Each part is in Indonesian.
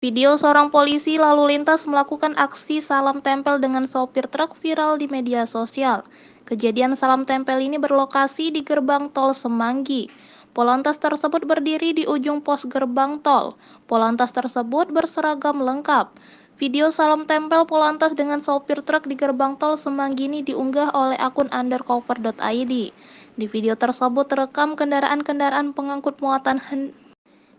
Video seorang polisi lalu lintas melakukan aksi salam tempel dengan sopir truk viral di media sosial. Kejadian salam tempel ini berlokasi di gerbang tol Semanggi. Polantas tersebut berdiri di ujung pos gerbang tol. Polantas tersebut berseragam lengkap. Video salam tempel Polantas dengan sopir truk di gerbang tol Semanggi ini diunggah oleh akun undercover.id. Di video tersebut terekam kendaraan-kendaraan pengangkut muatan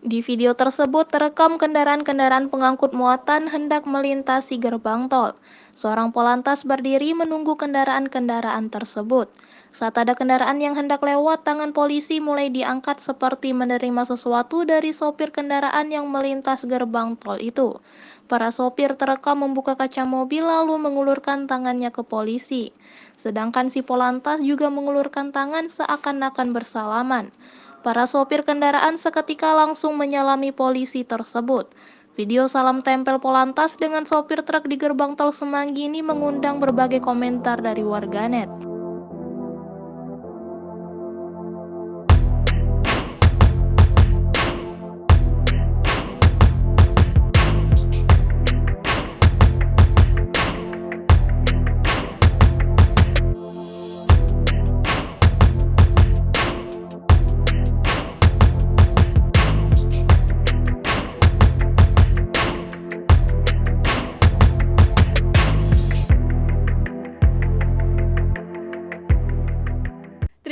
di video tersebut terekam kendaraan-kendaraan pengangkut muatan hendak melintasi gerbang tol. Seorang polantas berdiri menunggu kendaraan-kendaraan tersebut. Saat ada kendaraan yang hendak lewat, tangan polisi mulai diangkat seperti menerima sesuatu dari sopir kendaraan yang melintas gerbang tol itu. Para sopir terekam membuka kaca mobil lalu mengulurkan tangannya ke polisi. Sedangkan si polantas juga mengulurkan tangan seakan-akan bersalaman. Para sopir kendaraan seketika langsung menyalami polisi tersebut. Video salam tempel Polantas dengan sopir truk di gerbang tol Semanggi ini mengundang berbagai komentar dari warganet.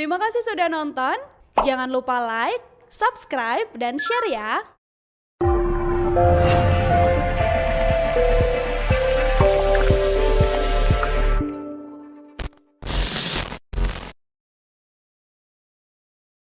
Terima kasih sudah nonton. Jangan lupa like, subscribe, dan share ya.